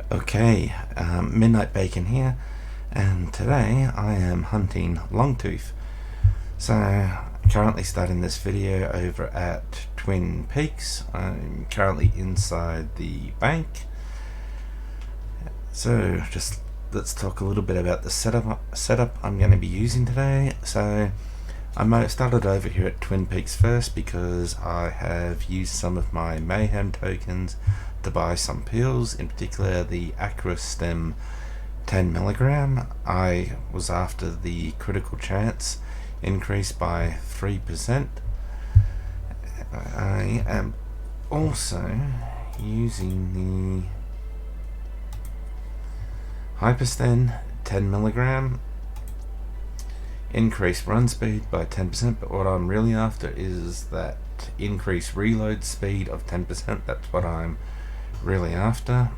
Okay, Midnight Bacon here, and today I am hunting longtooth. So, currently starting this video over at Twin Peaks. I'm currently inside the bank. So, just let's talk a little bit about the setup I'm going to be using today. So, I started over here at Twin Peaks first because I have used some of my Mayhem tokens to buy some pills, in particular the Acro Stem 10 milligram. I was after the critical chance increase by 3%. I am also using the Hypersten 10 milligram increase run speed by 10%, but what I'm really after is that increase reload speed of 10%. That's what I'm really after.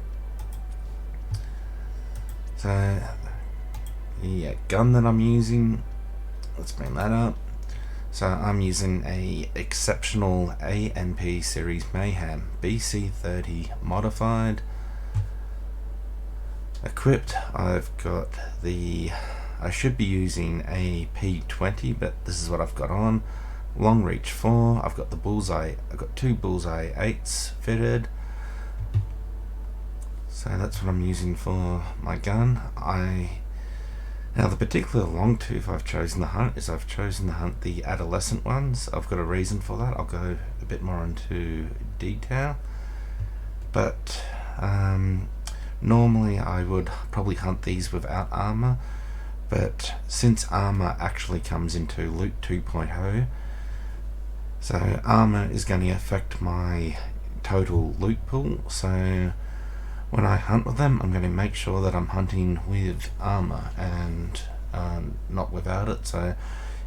So the gun that I'm using, let's bring that up. So I'm using a exceptional ANP series Mayhem BC30 modified. Equipped, I've got I should be using a P20, but this is what I've got on. Long reach 4. I've got the bullseye. I've got two bullseye 8s fitted. So that's what I'm using for my gun. Now the particular longtooth I've chosen to hunt is I've chosen to hunt the adolescent ones. I've got a reason for that. I'll go a bit more into detail. But normally I would probably hunt these without armor. But since armor actually comes into Loot 2.0, so armor is going to affect my total loot pool. So when I hunt with them, I'm going to make sure that I'm hunting with armor and not without it. So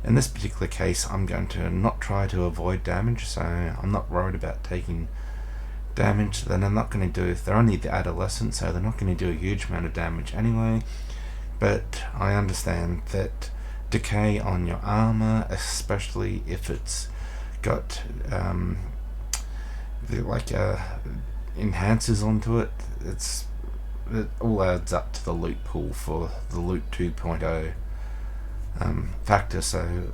in this particular case, I'm going to not try to avoid damage. So I'm not worried about taking damage. Then I'm not going to do, they're only the adolescent, so they're not going to do a huge amount of damage anyway. But I understand that decay on your armor, especially if it's got enhancers onto it, it all adds up to the loot pool for the Loot 2.0 factor. So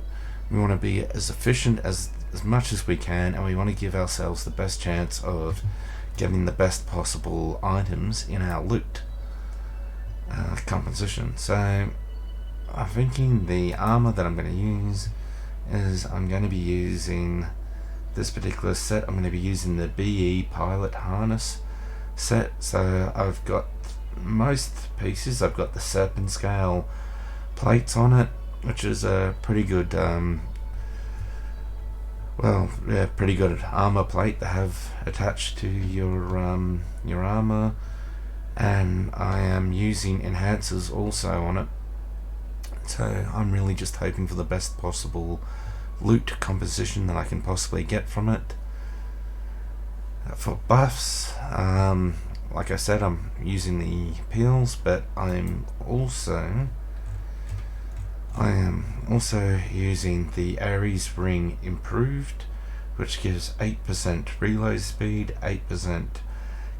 we want to be as efficient as much as we can, and we want to give ourselves the best chance of getting the best possible items in our loot composition. So I'm thinking the armor that I'm going to use is I'm going to be using this particular set. I'm going to be using the BE Pilot Harness set. So I've got most pieces. I've got the Serpent Scale plates on it, which is a pretty good pretty good armor plate to have attached to your armor. And I am using enhancers also on it, so I'm really just hoping for the best possible loot composition that I can possibly get from it. For buffs, like I said, I'm using the peels, but I am also using the Ares Ring Improved, which gives 8% reload speed, 8%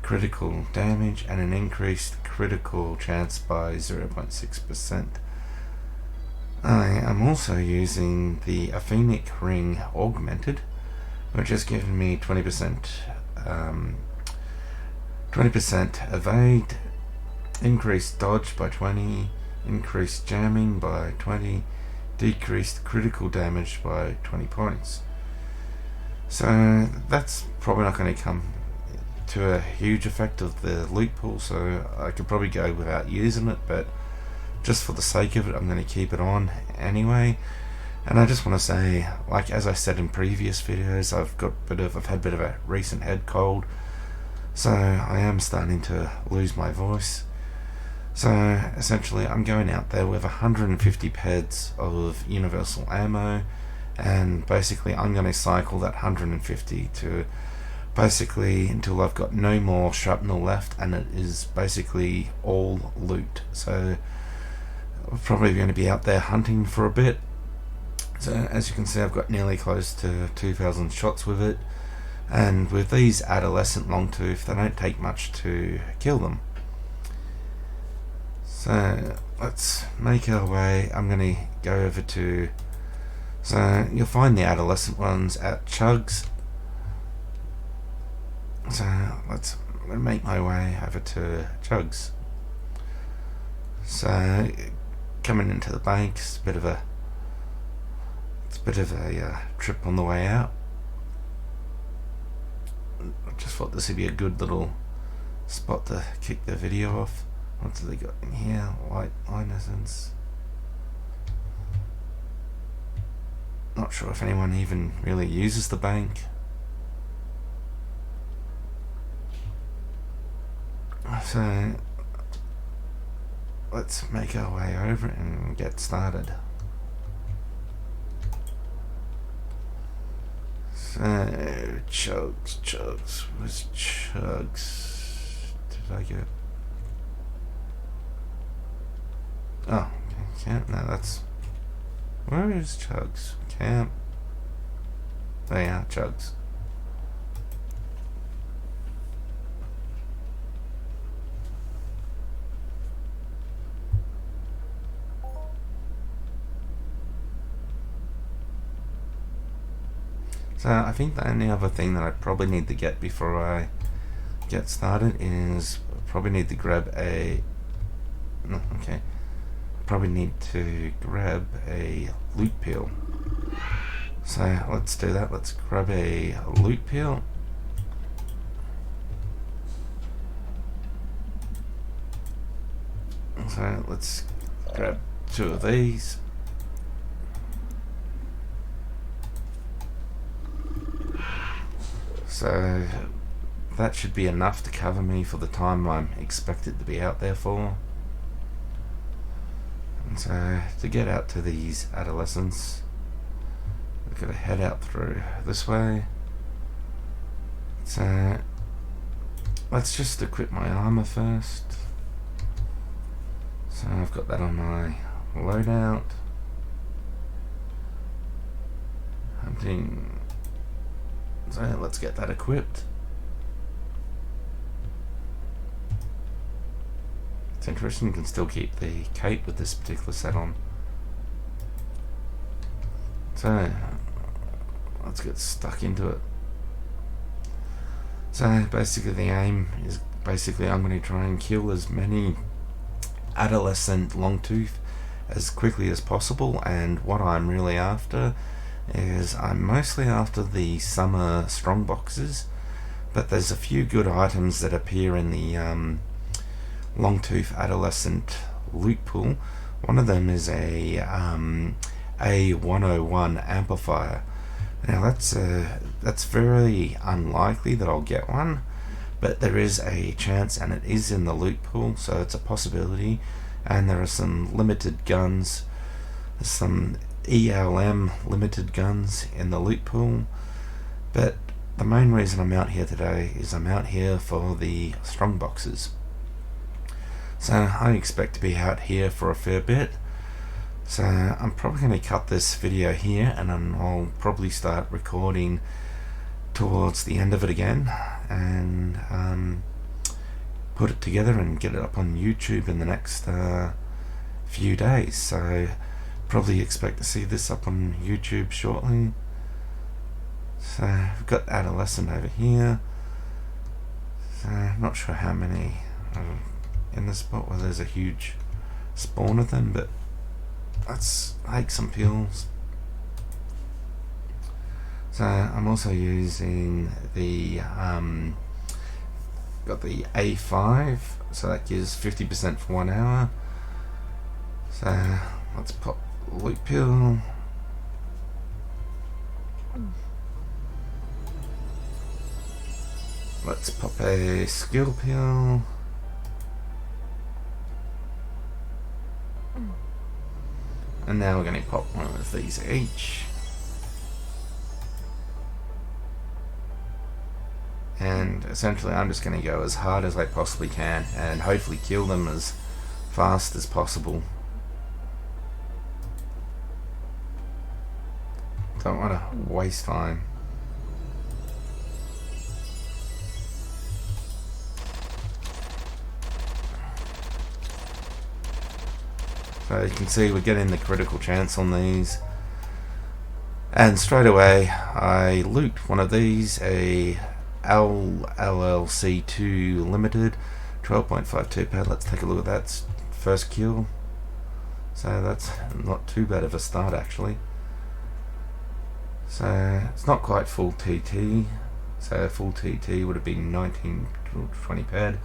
critical damage, and an increased critical chance by 0.6%. I am also using the Athenic Ring Augmented, which has given me 20% evade, increased dodge by 20, increased jamming by 20, decreased critical damage by 20 points. So that's probably not going to come to a huge effect of the loot pool, so I could probably go without using it, but just for the sake of it, I'm going to keep it on anyway. And I just want to say, like as I said in previous videos, I've had a bit of a recent head cold, so I am starting to lose my voice. So essentially I'm going out there with 150 peds of universal ammo, and basically I'm going to cycle that 150 to basically until I've got no more shrapnel left, and it is basically all loot. So I'm probably going to be out there hunting for a bit. So as you can see, I've got nearly close to 2,000 shots with it, and with these adolescent longtooth, they don't take much to kill them. So let's make our way. I'm going to go over to, so you'll find the adolescent ones at Chugs. So I'm going to make my way over to Chugs. So coming into the bank, it's a bit of a trip on the way out. I just thought this would be a good little spot to kick the video off. What do they got in here? Light innocence. Not sure if anyone even really uses the bank. So let's make our way over it and get started. So Chugs, where's Chugs? Did I get? Oh, camp. No, that's. Where is Chugs? Camp. There you are, Chugs. So I think the only other thing that I probably need to get before I get started is probably need to grab a. No, okay. Probably need to grab a loot peel. So let's do that. Let's grab a loot peel. So let's grab 2 of these. So that should be enough to cover me for the time I'm expected to be out there for. And so to get out to these adolescents, we've got to head out through this way. So let's just equip my armor first. So I've got that on my loadout. Hunting. So let's get that equipped. It's interesting you can still keep the cape with this particular set on. So let's get stuck into it. So basically the aim is I'm going to try and kill as many adolescent longtooth as quickly as possible, and what I'm really after is I'm mostly after the summer strong boxes, but there's a few good items that appear in the longtooth adolescent loot pool. One of them is a 101 amplifier. Now that's very unlikely that I'll get one, but there is a chance, and it is in the loot pool, so it's a possibility. And there are some limited guns, some ELM limited guns in the loot pool, but the main reason I'm out here today is I'm out here for the strong boxes. So I expect to be out here for a fair bit, so I'm probably going to cut this video here, and I'll probably start recording towards the end of it again and put it together and get it up on YouTube in the next few days. So probably expect to see this up on YouTube shortly. So we've got adolescent over here. So not sure how many in the spot where there's a huge spawn of them, but let's take some pills. So I'm also using the got the A5, so that gives 50% for 1 hour. So let's pop loot pill. Let's pop a skill pill. And now we're going to pop one of these each. And essentially I'm just going to go as hard as I possibly can and hopefully kill them as fast as possible. Don't want to waste time. So you can see we're getting the critical chance on these. And straight away I loot one of these, a LLC2 Limited, 12.52 pad. Let's take a look at that. First kill. So that's not too bad of a start actually. So it's not quite full TT. So full TT would have been 19 to 20 pad.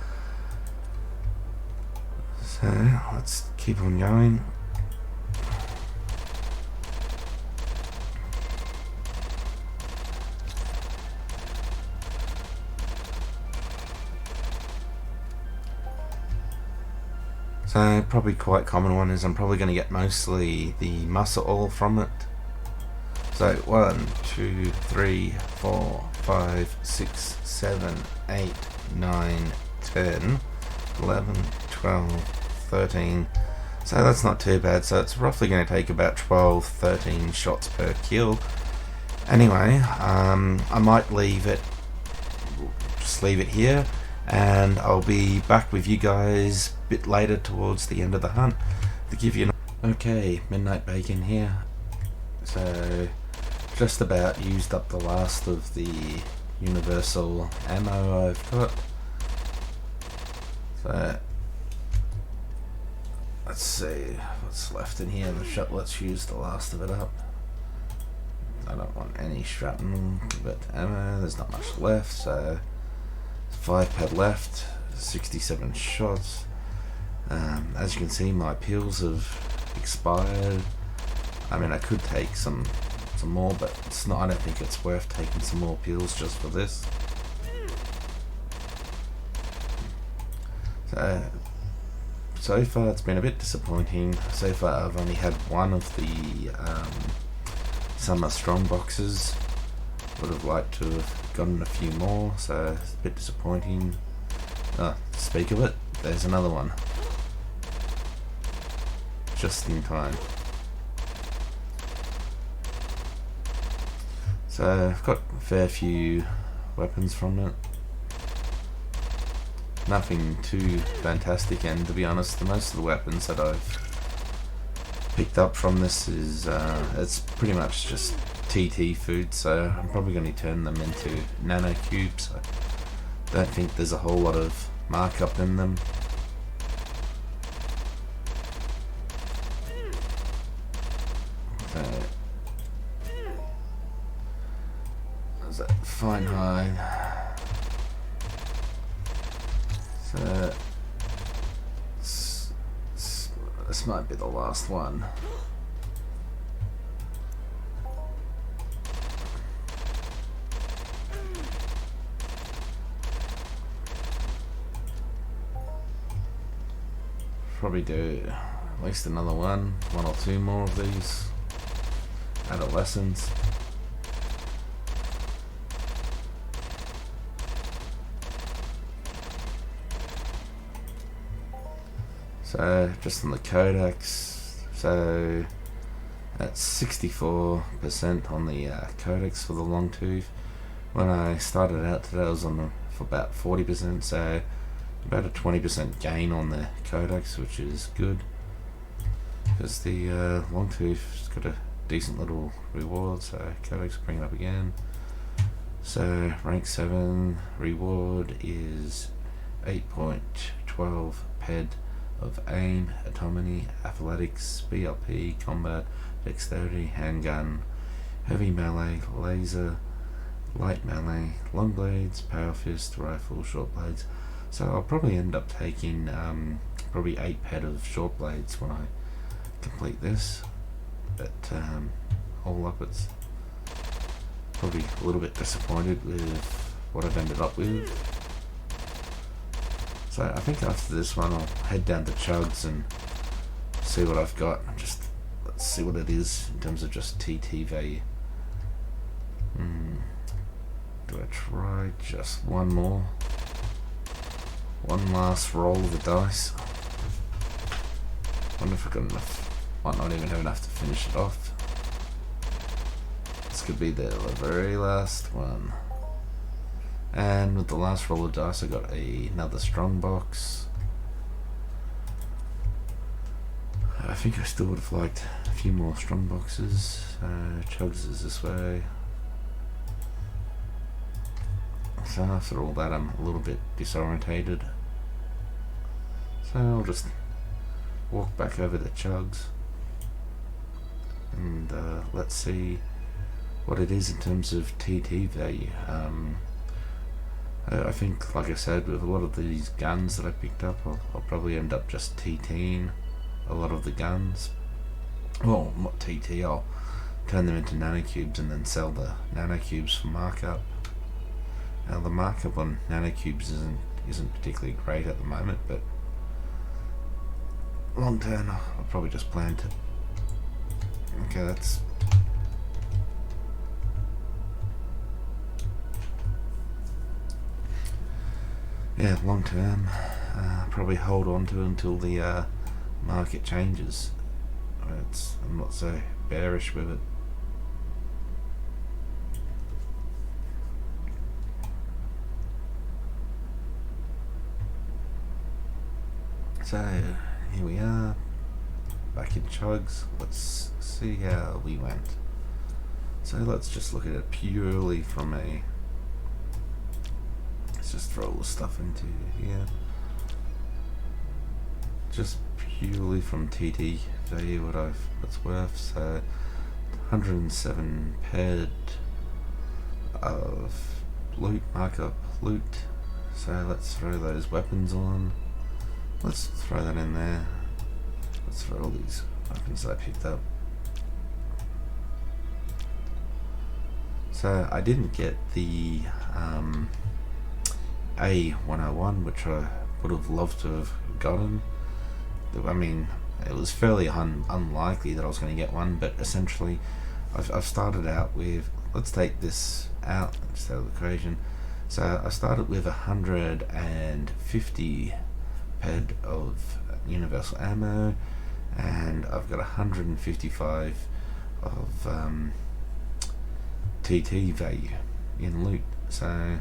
So let's keep on going. So probably quite common one is I'm probably going to get mostly the muscle oil from it. So 1, 2, 3, 4, 5, 6, 7, 8, 9, 10, 11, 12, 13. So that's not too bad. So it's roughly going to take about 12, 13 shots per kill. Anyway, I might leave it, just leave it here, and I'll be back with you guys a bit later towards the end of the hunt to give you okay, Midnight Bacon here. So just about used up the last of the universal ammo I've got. So let's see what's left in here. Let's use the last of it up. I don't want any shrapnel, but ammo, there's not much left, so 5 pad left, 67 shots. As you can see, my pills have expired. I mean, I could take some more, but it's not. I don't think it's worth taking some more pills just for this. So far it's been a bit disappointing. So far I've only had one of the summer strong boxes. Would have liked to have gotten a few more, so it's a bit disappointing. Speak of it, there's another one. Just in time. So I've got a fair few weapons from it. Nothing too fantastic, and to be honest, most of the weapons that I've picked up from this is it's pretty much just TT food, so I'm probably going to turn them into nano cubes. I don't think there's a whole lot of markup in them. So there's that fine hide. So this might be the last one. Probably do at least another one or two more of these adolescents. So just on the codex, so that's 64% on the codex for the longtooth. When I started out today, I was on for about 40%, so about a 20% gain on the codex, which is good because the longtooth's got a decent little reward. So codex, bring it up again. So rank 7 reward is 8.12 ped of aim, autonomy, athletics, BLP, combat, dexterity, handgun, heavy melee, laser, light melee, long blades, power fist, rifle, short blades. So I'll probably end up taking probably 8 ped of short blades when I complete this. But all up, it's probably a little bit disappointed with what I've ended up with. So I think after this one I'll head down to Chugs and see what I've got. Let's see what it is in terms of just TT value. Do I try just one more? One last roll of the dice. Wonder if I've got enough. Might not even have enough to finish it off. This could be the very last one. And with the last roll of dice I got another strong box. think I still would have liked a few more strong boxes. Chugs is this way. So after all that, I'm a little bit disorientated. So I'll just walk back over the chugs and let's see what it is in terms of TT value. I think, like I said, with a lot of these guns that I picked up, I'll probably end up just TTing a lot of the guns. Well, not TT, I'll turn them into nanocubes and then sell the nanocubes for markup. Now the markup on nanocubes isn't particularly great at the moment, but long term I'll probably just plan to. Okay, that's long term. Probably hold on to until the market changes. I'm not so bearish with it. So here we are, back in chugs. Let's see how we went. So let's just look at it purely from a. Let's just throw all the stuff into here. Just purely from TT value, what it's worth. So 107 paired of loot, markup loot. So let's throw those weapons on. Let's throw that in there. Let's throw all these weapons that I picked up. So I didn't get the A101, which I would have loved to have gotten. I mean, it was fairly unlikely that I was going to get one, but essentially I've started out with, let's take this out, just out of the equation. So I started with 150 head of universal ammo, and I've got 155 of TT value in loot. So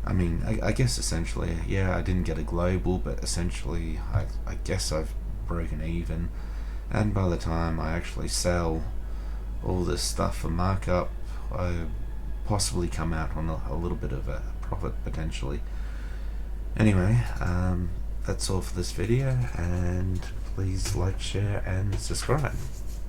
I mean, I guess essentially, yeah, I didn't get a global, but essentially I guess I've broken even, and by the time I actually sell all this stuff for markup, I possibly come out on a little bit of a profit potentially. Anyway, that's all for this video, and please like, share and subscribe.